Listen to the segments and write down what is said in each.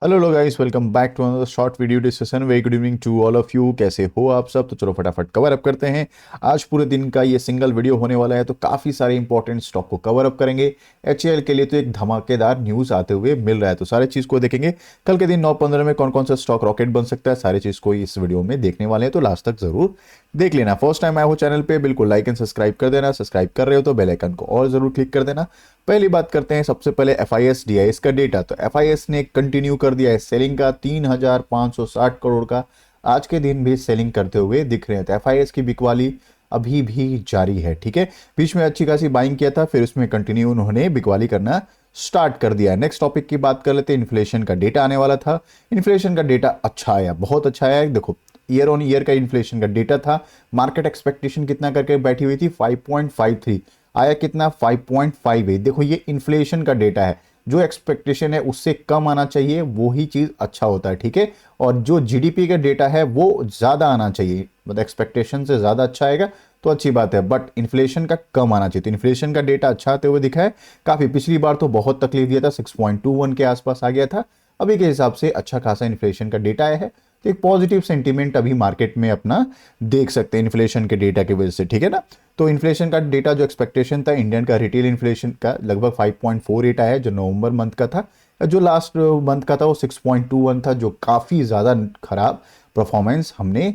Hello लो guys, welcome back to another short video discussion. Very good evening to all of you. कैसे हो आप सब? तो चलो फटाफट कवर अप करते हैं। आज पूरे दिन का ये सिंगल वीडियो होने वाला है, तो काफ़ी सारे इंपॉर्टेंट स्टॉक को कवर अप करेंगे। एचएएल के लिए तो एक धमाकेदार न्यूज़ आते हुए मिल रहा है, तो सारे चीज़ को देखेंगे। कल के दिन 9:15 में कौन कौन सा स्टॉक रॉकेट बन सकता है, सारी चीज़ को इस वीडियो में देखने वाले हैं, तो लास्ट तक जरूर देख लेना। फर्स्ट टाइम आए हो चैनल पे, बिल्कुल लाइक एंड सब्सक्राइब कर देना। सब्सक्राइब कर रहे हो तो बेल आइकन को और जरूर क्लिक कर देना। पहली बात करते हैं सबसे पहले एफआईएस डीआईएस का डेटा। तो एफआईएस ने कंटिन्यू कर दिया है सेलिंग का, 3,560 करोड़ का आज के दिन भी सेलिंग करते हुए दिख रहे हैं। तो एफआईएस की बिकवाली अभी भी जारी है, ठीक है। बीच में अच्छी खासी बाइंग किया था, फिर उसमें कंटिन्यू उन्होंने बिकवाली करना स्टार्ट कर दिया है। नेक्स्ट टॉपिक की बात कर लेते हैं। इन्फ्लेशन का डेटा आने वाला था। इन्फ्लेशन का डेटा अच्छा आया, बहुत अच्छा आया। देखो, ईयर ऑन ईयर का इन्फ्लेशन का डेटा था। मार्केट एक्सपेक्टेशन कितना करके बैठी हुई थी? 5.53। आया कितना? 5.58। देखो, ये इन्फ्लेशन का डेटा है। जो एक्सपेक्टेशन है उससे कम आना चाहिए, वो ही चीज अच्छा होता है, ठीक है। और जो जीडीपी का डेटा है वो ज्यादा आना चाहिए, मतलब एक्सपेक्टेशन से ज्यादा अच्छा आएगा तो अच्छी बात है, बट इन्फ्लेशन का कम आना चाहिए। तो इन्फ्लेशन का डेटा अच्छा आते हुए दिखा है। काफी पिछली बार तो बहुत तकलीफ दिया था, 6.21 के आसपास आ गया था। अभी के हिसाब से अच्छा खासा इन्फ्लेशन का डेटा आया है, तो एक पॉजिटिव सेंटीमेंट अभी मार्केट में अपना देख सकते हैं इन्फ्लेशन के डेटा की वजह से, ठीक है ना। तो इन्फ्लेशन का डेटा जो एक्सपेक्टेशन था इंडियन का, रिटेल इन्फ्लेशन का लगभग 5.48 आया है, जो नवंबर मंथ का था। जो लास्ट मंथ का था वो 6.21 था, जो काफ़ी ज़्यादा खराब परफॉर्मेंस हमने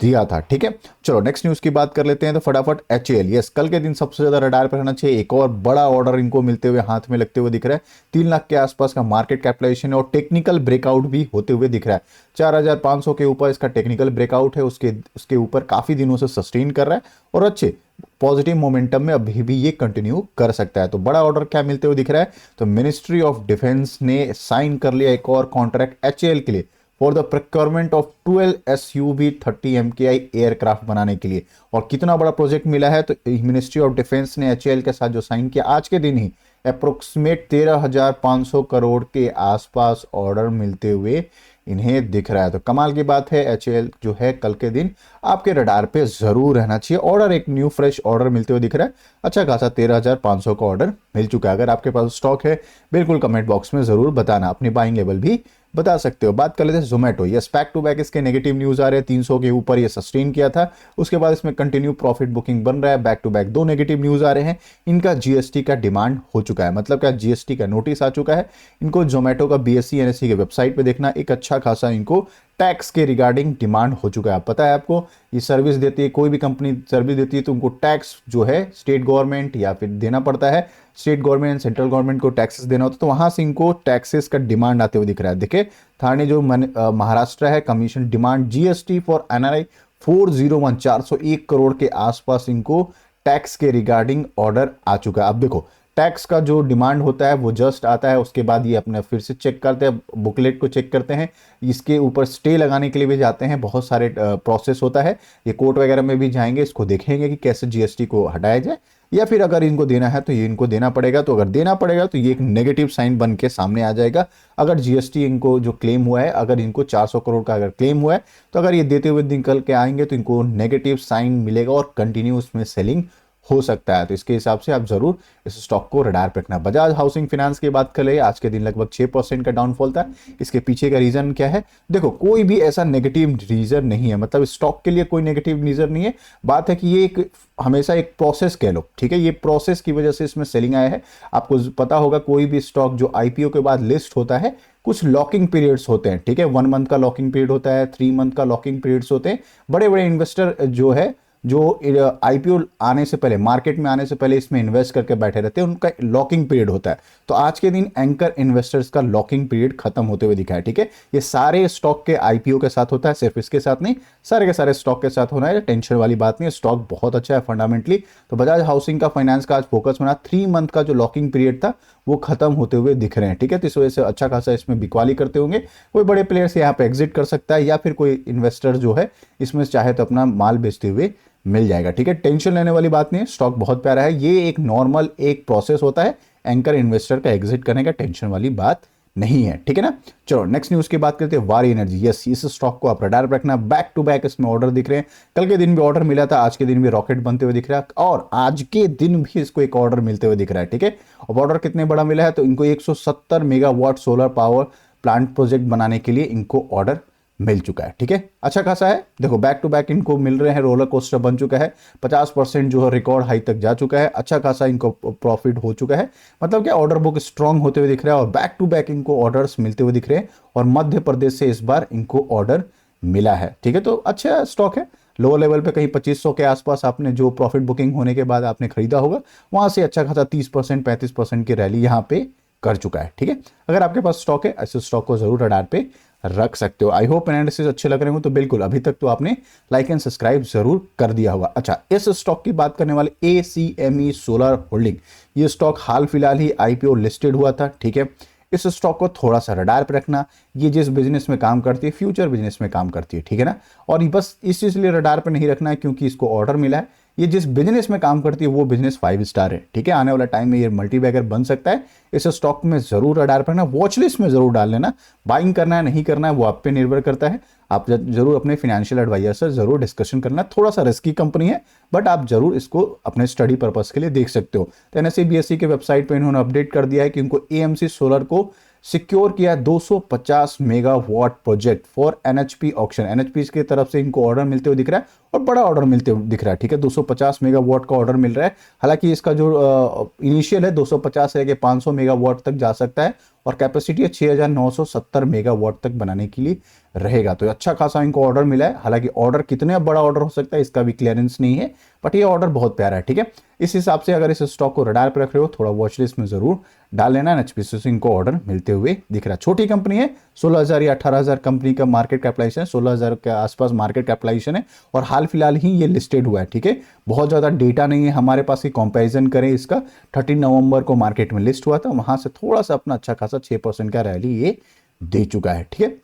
दिया था, ठीक है। चलो नेक्स्ट न्यूज़ की बात कर लेते हैं। तो फटाफट एचएएल, यस, कल के दिन सबसे ज़्यादा रडार पर रहना चाहिए। एक और बड़ा ऑर्डर इनको मिलते हुए, हाथ में लगते हुए दिख रहा है। 3 लाख के आसपास का मार्केट कैपिटलाइजेशन है और टेक्निकल ब्रेकआउट भी होते हुए दिख रहा है। 4,500 के ऊपर इसका टेक्निकल ब्रेकआउट है, उसके उसके ऊपर काफ़ी दिनों से सस्टेन कर रहा है और अच्छे पॉजिटिव मोमेंटम में अभी भी ये कंटिन्यू कर सकता है। तो बड़ा ऑर्डर क्या मिलते हुए दिख रहा है? तो मिनिस्ट्री ऑफ डिफेंस ने साइन कर लिया एक और कॉन्ट्रैक्ट एचएएल के लिए for the procurement of 12 SUV 30 MKI aircraft बनाने के लिए। और कितना बड़ा प्रोजेक्ट मिला है? तो मिनिस्ट्री ऑफ डिफेंस ने एचएएल के साथ जो साइन किया आज के दिन ही, अप्रोक्सीमेट 13,500 करोड़ के आसपास ऑर्डर मिलते हुए इन्हें दिख रहा है। तो कमाल की बात है, एचएएल जो है कल के दिन आपके रडार पे जरूर रहना चाहिए। ऑर्डर एक न्यू फ्रेश ऑर्डर मिलते हुए दिख रहा है, अच्छा खासा 13,500 का ऑर्डर मिल चुका है। अगर आपके पास स्टॉक है, बिल्कुल कमेंट बॉक्स में जरूर बताना, अपनी बाइंग लेवल भी बता सकते हो। बात कर लेते हैं Zomato. Yes, back to back इसके नेगेटिव न्यूज आ रहे हैं। 300 के ऊपर ये सस्टेन किया था, उसके बाद इसमें कंटिन्यू प्रॉफिट बुकिंग बन रहा है। Back to back 2 negative news आ रहे हैं। इनका जीएसटी का डिमांड हो चुका है, मतलब क्या, जीएसटी का नोटिस आ चुका है। इनको जोमेटो का बीएसई एनएसई के वेबसाइट पे देखना, एक अच्छा खासा इनको टैक्स के रिगार्डिंग डिमांड हो चुका है। पता है आपको, ये सर्विस देती है, कोई भी कंपनी सर्विस देती है तो उनको टैक्स जो है स्टेट गवर्नमेंट या फिर देना पड़ता है। State government and central government को टैक्सेस देना होता है, तो वहां से इनको टैक्सेस का डिमांड आते हुए दिख रहा है। देखिए, थाने जो महाराष्ट्र है, commission demand GST for NRI 401, 401 crore के आसपास इनको टैक्स के रिगार्डिंग ऑर्डर आ चुका है। अब देखो, टैक्स का जो डिमांड होता है वो जस्ट आता है, उसके बाद ये अपने फिर से चेक करते हैं, बुकलेट को चेक करते हैं, इसके ऊपर स्टे लगाने के लिए भी जाते हैं, बहुत सारे प्रोसेस होता है। ये कोर्ट वगैरह में भी जाएंगे, इसको देखेंगे कि कैसे जीएसटी को हटाया जाए, या फिर अगर इनको देना है तो ये इनको देना पड़ेगा। तो अगर देना पड़ेगा तो ये एक नेगेटिव साइन बन के सामने आ जाएगा। अगर जीएसटी इनको जो क्लेम हुआ है, अगर इनको 400 करोड़ का अगर क्लेम हुआ है, तो अगर ये देते हुए निकल के आएंगे तो इनको नेगेटिव साइन मिलेगा और कंटिन्यू उसमें सेलिंग हो सकता है। तो इसके हिसाब से आप जरूर इस स्टॉक को रडार पे रखना। बजाज हाउसिंग फाइनेंस की बात करें, आज के दिन लगभग 6% का डाउनफॉल था। इसके पीछे का रीजन क्या है? देखो, कोई भी ऐसा नेगेटिव रीजन नहीं है, मतलब स्टॉक के लिए कोई नेगेटिव रीजन नहीं है। बात है कि ये एक हमेशा एक प्रोसेस कह लो, ठीक है। ये प्रोसेस की वजह से इसमें सेलिंग आया है। आपको पता होगा, कोई भी स्टॉक जो आईपीओ के बाद लिस्ट होता है, कुछ लॉकिंग पीरियड्स होते हैं, ठीक है। 1 मंथ का लॉकिंग पीरियड होता है, 3 मंथ का लॉकिंग पीरियड्स होते हैं। बड़े बड़े इन्वेस्टर जो है, जो आईपीओ आने से पहले, मार्केट में आने से पहले इसमें इन्वेस्ट करके बैठे रहते हैं, उनका लॉकिंग पीरियड होता है। तो आज के दिन एंकर इन्वेस्टर्स का लॉकिंग पीरियड खत्म होते हुए दिखा है, ठीक है। ये सारे स्टॉक के आईपीओ के साथ होता है, सिर्फ इसके साथ नहीं, सारे के सारे स्टॉक के साथ होना है। टेंशन वाली बात नहीं है, स्टॉक बहुत अच्छा है फंडामेंटली। तो बजाज हाउसिंग का फाइनेंस का आज फोकस बना, 3 मंथ का जो लॉकिंग पीरियड था वो खत्म होते हुए दिख रहे हैं, ठीक है। तो इस वजह से अच्छा खासा इसमें बिकवाली करते होंगे। कोई बड़े प्लेयर्स यहाँ पे एग्जिट कर सकता है, या फिर कोई इन्वेस्टर जो है इसमें चाहे तो अपना माल बेचते हुए मिल जाएगा, ठीक है। टेंशन लेने वाली बात नहीं है, स्टॉक बहुत प्यारा है। ये एक नॉर्मल एक प्रोसेस होता है एंकर इन्वेस्टर का एग्जिट करने का, टेंशन वाली बात नहीं है, ठीक है ना। चलो नेक्स्ट न्यूज की बात करते हैं। वारी एनर्जी, यस, इस स्टॉक को आप रडार पर रखना। बैक टू बैक इसमें ऑर्डर दिख रहे हैं। कल के दिन भी ऑर्डर मिला था, आज के दिन भी रॉकेट बनते हुए दिख रहा है, और आज के दिन भी इसको एक ऑर्डर मिलते हुए दिख रहा है, ठीक है। अब ऑर्डर कितने बड़ा मिला है? तो इनको 170 megawatt solar power plant project बनाने के लिए इनको ऑर्डर मिल चुका है। ठीक है, अच्छा खासा है। देखो बैक टू बैक इनको मिल रहे हैं, रोलर कोस्टर बन चुका है, 50% जो है रिकॉर्ड हाई तक जा चुका है, अच्छा खासा इनको प्रॉफिट हो चुका है। मतलब क्या ऑर्डर बुक स्ट्रांग होते हुए दिख रहा है और बैक टू बैक इनको ऑर्डर्स मिलते हुए दिख रहे हैं और मध्य प्रदेश से इस बार इनको ऑर्डर मिला है। ठीक है, तो अच्छा स्टॉक है। लोअर लेवल पे कहीं 2500 के आसपास आपने जो प्रॉफिट बुकिंग होने के बाद आपने खरीदा होगा, वहां से अच्छा खासा 30% 35% की रैली यहाँ पे कर चुका है। ठीक है, अगर आपके पास स्टॉक है, ऐसे स्टॉक को जरूर रडार पे रख सकते हो। आई होप एनालिसिस अच्छे लग रहे हो तो बिल्कुल अभी तक तो आपने लाइक एंड सब्सक्राइब जरूर कर दिया होगा। अच्छा, इस स्टॉक की बात करने वाले ACME सोलर होल्डिंग, ये स्टॉक हाल फिलहाल ही IPO लिस्टेड हुआ था। ठीक है, इस स्टॉक को थोड़ा सा रडार पे रखना, ये जिस बिजनेस में काम करती है फ्यूचर बिजनेस में काम करती है। ठीक है ना, और ये बस इसलिए रडार पे नहीं रखना है क्योंकि इसको ऑर्डर मिला है। ये जिस बिजनेस में काम करती है वो बिजनेस 5 स्टार है। ठीक है, आने वाला टाइम में ये मल्टी बैगर बन सकता है। इस स्टॉक में जरूर रडार पर रखना, वॉच लिस्ट में जरूर डाल लेना। बाइंग करना है नहीं करना है वो आप पे निर्भर करता है। आप जरूर अपने फाइनेंशियल एडवाइजर से जरूर डिस्कशन करना। थोड़ा सा रिस्की कंपनी है बट आप जरूर इसको अपने स्टडी पर्पस के लिए देख सकते हो। तो NSE BSE के वेबसाइट पर इन्होंने अपडेट कर दिया है कि उनको AMC सोलर को सिक्योर किया 250 megawatt project for NHP auction. NHP की तरफ से इनको ऑर्डर मिलते हुए दिख रहा है और बड़ा ऑर्डर मिलते हुए दिख रहा है। ठीक है, 250 मेगावाट का ऑर्डर मिल रहा है। हालांकि इसका जो इनिशियल है 250 से लेकर 500 मेगावाट तक जा सकता है और कैपेसिटी है 6970 मेगावाट तक बनाने के लिए रहेगा। तो अच्छा खासा इनको ऑर्डर मिला है। हालांकि ऑर्डर कितने बड़ा ऑर्डर हो सकता है इसका भी क्लियरेंस नहीं है, बट ये ऑर्डर बहुत प्यारा है। ठीक है, इस हिसाब से अगर इस स्टॉक को रडार पर रख रहे हो थोड़ा वॉच लिस्ट में जरूर डाल लेना। NHPC से इनको ऑर्डर मिलते हुए दिख रहा है। छोटी कंपनी है, 16,000 या 18,000 कंपनी का मार्केट कैपिटलाइजेशन है, 16,000 के आसपास मार्केट कैपिटलाइजेशन है और हाल फिलहाल ही ये लिस्टेड हुआ है। ठीक है, बहुत ज्यादा डेटा नहीं है हमारे पास कि कंपैरिजन करें इसका। 13 नवंबर को मार्केट में लिस्ट हुआ था, वहां से थोड़ा सा अपना अच्छा खासा 6% का रैली ये दे चुका है। ठीक है,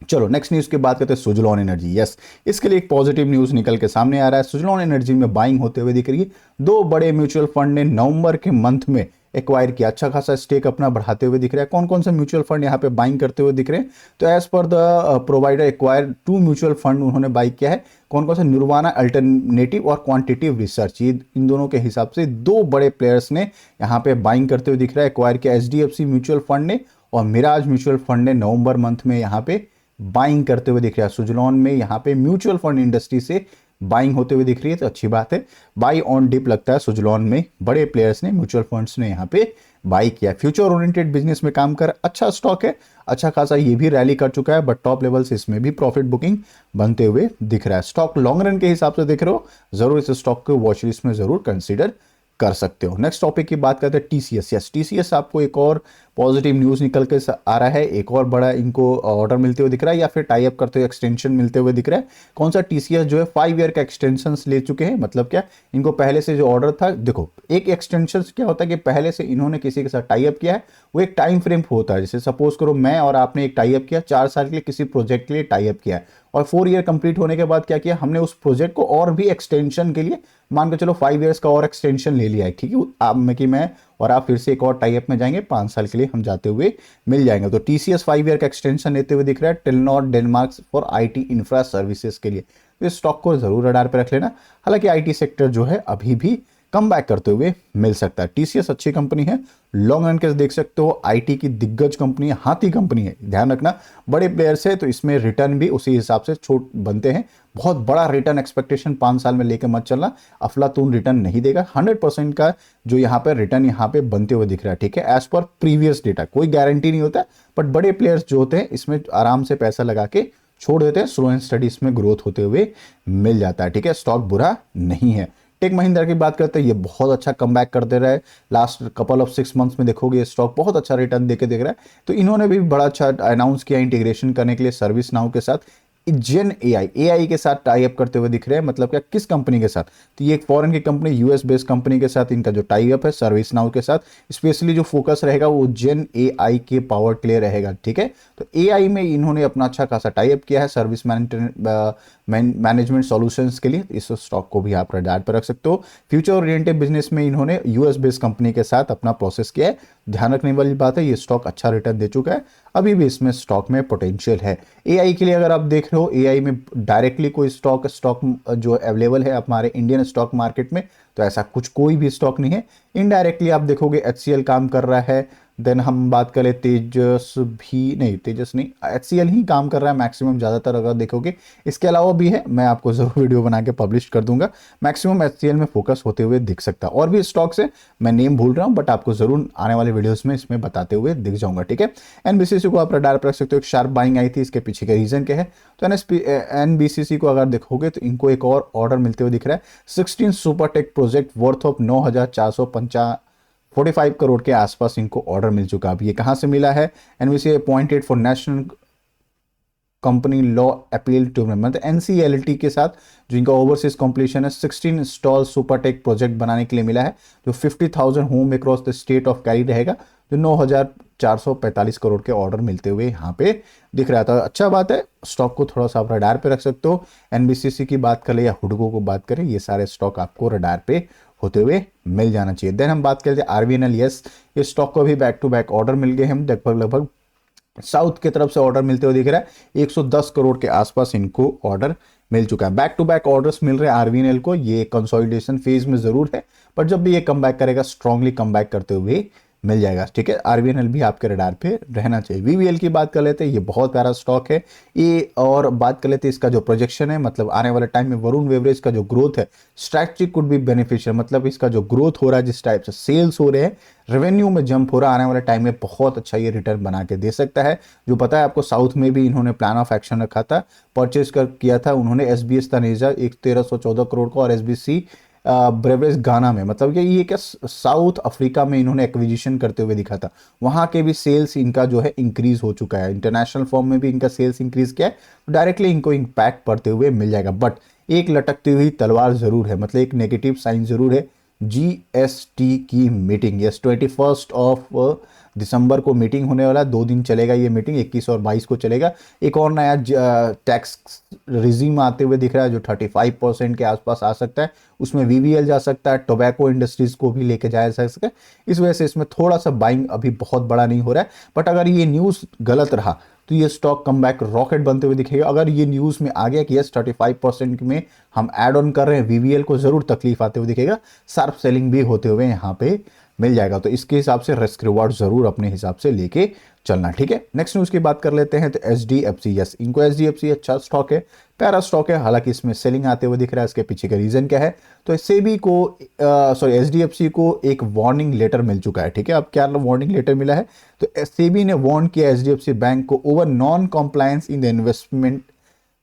चलो नेक्स्ट न्यूज की बात करते हैं सुजलॉन एनर्जी। यस, इसके लिए एक पॉजिटिव न्यूज निकल के सामने आ रहा है। सुजलॉन एनर्जी में बाइंग होते हुए दिख रही है। दो बड़े म्यूचुअल फंड ने नवंबर के मंथ में एक्वायर किया, अच्छा खासा स्टेक अपना बढ़ाते हुए दिख रहा है। कौन कौन से म्यूचुअल फंड यहाँ पे बाइंग करते हुए दिख रहे हैं? तो as per the provider acquire 2 mutual fund उन्होंने बाई किया है। कौन कौन से? निर्वाणा अल्टरनेटिव और क्वांटिटेटिव रिसर्च, ये इन दोनों के हिसाब से दो बड़े प्लेयर्स ने यहाँ पे बाइंग करते हुए दिख रहा है। एक्वायर किया HDFC म्यूचुअल फंड ने और मिराज म्यूचुअल फंड ने नवंबर मंथ में यहाँ पे बाइंग करते हुए दिख रहा है। सुजलॉन में यहाँ पे म्यूचुअल फंड इंडस्ट्री से बाइंग होते हुए दिख रही है, तो अच्छी बात है। बाई ऑन डिप लगता है सुजलॉन में बड़े प्लेयर्स ने, म्यूचुअल फंड्स ने यहाँ पे बाई किया। फ्यूचर ओरिएंटेड बिजनेस में काम कर अच्छा स्टॉक है, अच्छा खासा ये भी रैली कर चुका है, बट टॉप लेवल से इसमें भी प्रॉफिट बुकिंग बनते हुए दिख रहा है। स्टॉक लॉन्ग रन के हिसाब से देख रहे हो, जरूर इस स्टॉक को वॉच लिस्ट में जरूर कंसीडर कर सकते हो। नेक्स्ट टॉपिक की बात करते हैं TCS। यस, TCS आपको एक और पॉजिटिव न्यूज निकल के आ रहा है, एक और बड़ा इनको ऑर्डर मिलते हुए दिख रहा है या फिर टाई अप करते हुए एक्सटेंशन मिलते हुए दिख रहा है। कौन सा? TCS जो है 5 ईयर का एक्सटेंशन ले चुके हैं। मतलब क्या, इनको पहले से जो ऑर्डर था, देखो एक एक्सटेंशन क्या होता है कि पहले से इन्होंने किसी के साथ टाई अप किया है, वो एक टाइम फ्रेम होता है। जैसे सपोज करो मैं और आपने एक टाई अप किया, 4 साल के लिए किसी प्रोजेक्ट के लिए टाई अप किया है और 4 ईयर कंप्लीट होने के बाद क्या किया हमने, उस प्रोजेक्ट को और भी एक्सटेंशन के लिए मान के चलो 5 ईयर्स का और एक्सटेंशन ले लिया है। ठीक है, आप में कि मैं और आप फिर से एक और टाई अप में जाएंगे, 5 साल के लिए हम जाते हुए मिल जाएंगे। तो TCS 5 ईयर का एक्सटेंशन लेते हुए दिख रहा है Telenor Denmark for IT infra services के लिए। तो इस स्टॉक को जरूर रडार पे रख लेना। हालांकि IT सेक्टर जो है अभी भी कम बैक करते हुए मिल सकता है। TCS अच्छी कंपनी है, लॉन्ग रन के देख सकते हो, IT की दिग्गज कंपनी है, हाथी कंपनी है। ध्यान रखना बड़े प्लेयर्स है तो इसमें रिटर्न भी उसी हिसाब से छोट बनते हैं। बहुत बड़ा रिटर्न एक्सपेक्टेशन 5 साल में लेकर मत चलना, अफलातून रिटर्न नहीं देगा। 100% का जो यहाँ पे रिटर्न यहाँ पे बनते हुए दिख रहा है। ठीक है, एज पर प्रीवियस डेटा, कोई गारंटी नहीं होता, बट बड़े प्लेयर्स जो होते हैं इसमें आराम से पैसा लगा के छोड़ देते हैं, स्लो एंड स्टडी इसमें ग्रोथ होते हुए मिल जाता है। ठीक है, स्टॉक बुरा नहीं है। टेक महिंद्रा की बात करते हैं, ये बहुत अच्छा कमबैक कर दे रहा है। लास्ट कपल ऑफ 6 मंथ्स में देखोगे स्टॉक बहुत अच्छा रिटर्न देके देख रहा है। तो इन्होंने भी बड़ा अच्छा अनाउंस किया इंटीग्रेशन करने के लिए सर्विस नाउ के साथ। जेन AI के साथ टाई अप करते हुए दिख रहे हैं। मतलब क्या, किस कंपनी के साथ? तो ये एक फॉरेन की कंपनी, US बेस्ड कंपनी के साथ इनका जो टाई अप है सर्विस नाउ के साथ। स्पेशली जो फोकस रहेगा वो जेन AI के पावर के लिए रहेगा। ठीक है, तो AI में इन्होंने अपना अच्छा खासा टाई अप किया है सर्विस मैनेजमेंट सॉल्यूशंस के लिए। इस स्टॉक को भी आप रडार पर रख सकते हो। फ्यूचर ओरिएंटेड बिजनेस में इन्होंने US बेस्ड कंपनी के साथ अपना प्रोसेस किया है। ध्यान रखने वाली बात है, ये स्टॉक अच्छा रिटर्न दे चुका है, अभी भी इसमें स्टॉक में पोटेंशियल है। AI के लिए अगर आप देख रहे हो, AI में डायरेक्टली कोई स्टॉक जो अवेलेबल है हमारे इंडियन स्टॉक मार्केट में, तो ऐसा कुछ कोई भी स्टॉक नहीं है। इनडायरेक्टली आप देखोगे HCL काम कर रहा है, देन हम बात करें तेजस भी नहीं, तेजस नहीं, HCL ही काम कर रहा है मैक्सिमम ज़्यादातर अगर देखोगे। इसके अलावा भी है, मैं आपको ज़रूर वीडियो बना के पब्लिश कर दूंगा। मैक्सिमम HCL में फोकस होते हुए दिख सकता है। और भी स्टॉक्स है, मैं नेम भूल रहा हूँ, बट आपको ज़रूर आने वाले वीडियोस में इसमें बताते हुए दिख जाऊंगा, ठीक है। NBCC को आप रडार पर रख सकते हो, एक शार्प बाइंग आई थी, इसके पीछे का रीजन क्या है। तो NBCC को अगर देखोगे तो इनको एक और ऑर्डर मिलते हुए दिख रहा है, 16 Supertech project worth of 9,445 crore के आसपास इनको ऑर्डर मिल चुका। अब ये कहां से मिला है, NBC appointed for national company law appeal tournament, NCLT के साथ जो इनका ओवरसीज कॉम्पिटिशन है, 16 स्टॉल सुपरटेक प्रोजेक्ट बनाने के लिए मिला है, जो 50,000 home across the state of carry रहेगा, जो 9,445 करोड़ के ऑर्डर मिलते हुए यहाँ पे दिख रहा था। अच्छा बात है, स्टॉक को थोड़ा सा आप रडार पे रख सकते हो। NBCC की बात करें या हुडको को बात करें, ये सारे स्टॉक आपको रडार पे होते हुए मिल जाना चाहिए। देन हम बात करते हैं RVNL, यस, ये स्टॉक को भी बैक टू बैक ऑर्डर मिल गए हम, लगभग साउथ की तरफ से ऑर्डर मिलते हुए दिख रहा है, 110 करोड़ के आसपास इनको ऑर्डर मिल चुका है। बैक टू बैक ऑर्डर्स मिल रहे हैं RVNL को, ये कंसोलिडेशन फेज में जरूर है, पर जब भी ये कम बैक करेगा स्ट्रांगली कम बैक करते हुए मिल जाएगा, ठीक है। RVNL भी आपके रडार पे रहना चाहिए। VVL की बात कर लेते हैं, ये बहुत प्यारा स्टॉक है ये, और बात कर लेते हैं इसका जो प्रोजेक्शन है, मतलब आने वाले टाइम में वरुण बेवरेज का जो ग्रोथ है, स्ट्रैटेजी कुड बी बेनिफिशियल, मतलब इसका जो ग्रोथ हो रहा है, जिस टाइप से सेल्स हो रहे हैं, रेवेन्यू में जंप हो रहा है, आने वाले टाइम में बहुत अच्छा ये रिटर्न बना के दे सकता है। जो पता है आपको, साउथ में भी इन्होंने प्लान ऑफ एक्शन रखा था, परचेज कर किया था उन्होंने SBS तनेजा 1314 करोड़ का, और SBC ब्रेवरेज गाना में, मतलब कि ये क्या साउथ अफ्रीका में इन्होंने एक्विजिशन करते हुए दिखा था, वहां के भी सेल्स इनका जो है इंक्रीज हो चुका है, इंटरनेशनल फॉर्म में भी इनका सेल्स इंक्रीज किया है, तो डायरेक्टली इनको इम्पैक्ट पड़ते हुए मिल जाएगा। बट एक लटकती हुई तलवार जरूर है, मतलब एक नेगेटिव साइन जरूर है, GST की मीटिंग, यस, 21 दिसंबर को मीटिंग होने वाला है, 2 दिन चलेगा ये मीटिंग, 21 और 22 को चलेगा। एक और नया टैक्स रिजीम आते हुए दिख रहा है, जो 35% के आसपास आ सकता है, उसमें VVL जा सकता है, टोबैको इंडस्ट्रीज को भी लेके जाया जा सकता है। इस वजह से इसमें थोड़ा सा बाइंग अभी बहुत बड़ा नहीं हो रहा है, बट अगर ये न्यूज़ गलत रहा तो ये स्टॉक कम बैक रॉकेट बनते हुए दिखेगा। अगर ये न्यूज़ में आ गया कि यस 35% में हम ऐड ऑन कर रहे हैं, VVL को जरूर तकलीफ आते हुए दिखेगा, शार्प सेलिंग भी होते हुए यहाँ पे मिल जाएगा। तो इसके हिसाब से रिस्क रिवार्ड जरूर अपने हिसाब से लेके चलना, ठीक है। नेक्स्ट न्यूज़ की बात कर लेते हैं, तो HDFC, यस, इनको HDFC अच्छा स्टॉक है, प्यारा स्टॉक है, हालांकि इसमें सेलिंग आते हुए दिख रहा है। इसके पीछे का रीजन क्या है, तो सेबी को HDFC को एक वार्निंग लेटर मिल चुका है, ठीक है। अब क्या वार्निंग लेटर मिला है, तो सेबी ने वार्न किया HDFC बैंक को over non compliance in the investment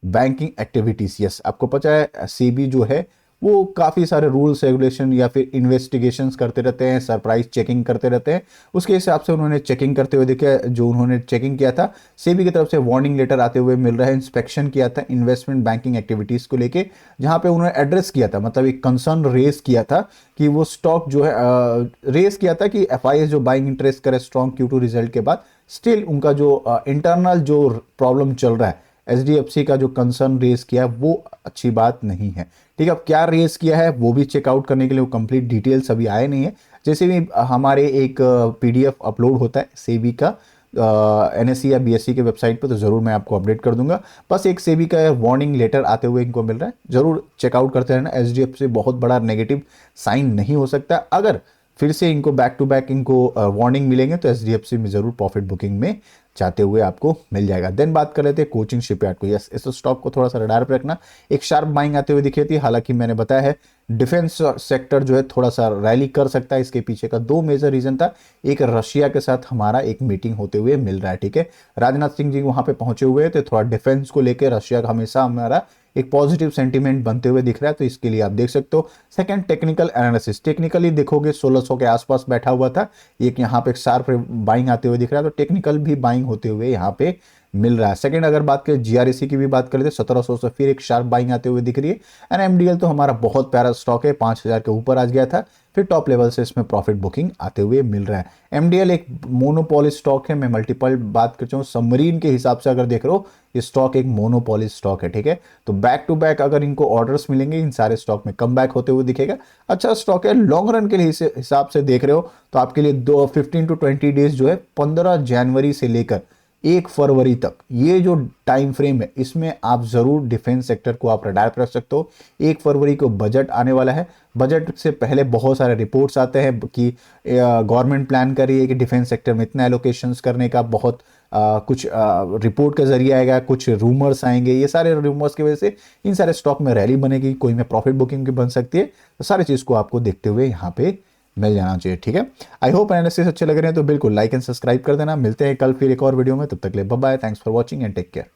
banking activities. Yes, आपको पता है सेबी जो है वो काफ़ी सारे रूल्स रेगुलेशन या फिर इन्वेस्टिगेशंस करते रहते हैं, सरप्राइज चेकिंग करते रहते हैं, उसके हिसाब से उन्होंने चेकिंग करते हुए दिखे। जो उन्होंने चेकिंग किया था, सेबी की तरफ से वार्निंग लेटर आते हुए मिल रहा है, इंस्पेक्शन किया था इन्वेस्टमेंट बैंकिंग एक्टिविटीज़ को लेके, जहाँ पे उन्होंने एड्रेस किया था, मतलब एक कंसर्न रेज किया था कि वो स्टॉक जो है रेज किया था कि FIS जो बाइंग इंटरेस्ट करे स्ट्रॉन्ग Q2 रिजल्ट के बाद, स्टिल उनका जो इंटरनल जो प्रॉब्लम चल रहा है, HDFC का जो कंसर्न रेज किया वो अच्छी बात नहीं है, ठीक है। अब क्या रेज किया है वो भी चेकआउट करने के लिए वो कंप्लीट डिटेल्स अभी आए नहीं है। जैसे भी हमारे एक PDF अपलोड होता है सेबी का NSE या BSE के वेबसाइट पर, तो ज़रूर मैं आपको अपडेट कर दूंगा। बस एक सेबी का वार्निंग लेटर आते हुए इनको मिल रहा है, ज़रूर चेकआउट करते रहना। HDFC बहुत बड़ा नेगेटिव साइन नहीं हो सकता, अगर फिर से इनको बैक टू बैक इनको वार्निंग मिलेंगे तो HDFC में ज़रूर प्रॉफिट बुकिंग में चाहते हुए आपको मिल जाएगा। देन बात कर लेते हैं कोचिंग शिपयार्ड को, यस, इस स्टॉक को थोड़ा सा रडार पे रखना, एक शार्प बाइंग आते हुए दिखी थी, हालांकि मैंने बताया है डिफेंस सेक्टर जो है थोड़ा सा रैली कर सकता है। इसके पीछे का 2 मेजर रीजन था, एक रशिया के साथ हमारा एक मीटिंग होते हुए मिल रहा है, ठीक है। राजनाथ सिंह जी वहां पे पहुंचे हुए थे, थोड़ा डिफेंस को लेकर रशिया का हमेशा हमारा एक पॉजिटिव सेंटीमेंट बनते हुए दिख रहा है, तो इसके लिए आप देख सकते हो। सेकंड, टेक्निकल एनालिसिस, टेक्निकली देखोगे 1600 के आसपास बैठा हुआ था, एक यहाँ पे एक शार्प बाइंग आते हुए दिख रहा है, तो टेक्निकल भी बाइंग होते हुए यहाँ पे मिल रहा है। सेकंड, अगर बात करें GRSE की भी बात करें तो 1700 से फिर एक शार्प बाइंग आते हुए दिख रही है। एंड MDL तो हमारा बहुत प्यारा स्टॉक है, 5000 के ऊपर आज गया था, फिर टॉप लेवल से इसमें प्रॉफिट बुकिंग आते हुए मिल रहा है। MDL एक मोनोपोली स्टॉक है, मैं मल्टीपल बात करता हूँ, सबमरीन के हिसाब से अगर देख रहे हो ये स्टॉक एक मोनोपोली स्टॉक है, ठीक है। तो बैक टू बैक अगर इनको ऑर्डर्स मिलेंगे, इन सारे स्टॉक में कम बैक होते हुए दिखेगा, अच्छा स्टॉक है। लॉन्ग रन के लिए हिसाब से देख रहे हो तो आपके लिए 15 to 20 डेज जो है 15 जनवरी से लेकर 1 फरवरी तक, ये जो टाइम फ्रेम है इसमें आप ज़रूर डिफेंस सेक्टर को आप रडार पर रख सकते हो। 1 फरवरी को बजट आने वाला है। बजट से पहले बहुत सारे रिपोर्ट्स आते हैं कि गवर्नमेंट प्लान कर रही है कि डिफेंस सेक्टर में इतना एलोकेशंस करने का, बहुत कुछ रिपोर्ट के जरिए आएगा, कुछ रूमर्स आएंगे। ये सारे रूमर्स की वजह से इन सारे स्टॉक में रैली बनेगी, कोई में प्रॉफिट बुकिंग भी बन सकती है। तो सारी चीज़ को आपको देखते हुए यहाँ पे मिल जाना चाहिए, ठीक है। आई होप एनालिसिस अच्छे लग रहे हैं तो बिल्कुल लाइक एंड सब्सक्राइब कर देना। मिलते हैं कल फिर एक और वीडियो में, तब तक के लिए bye bye, thanks for watching and take care.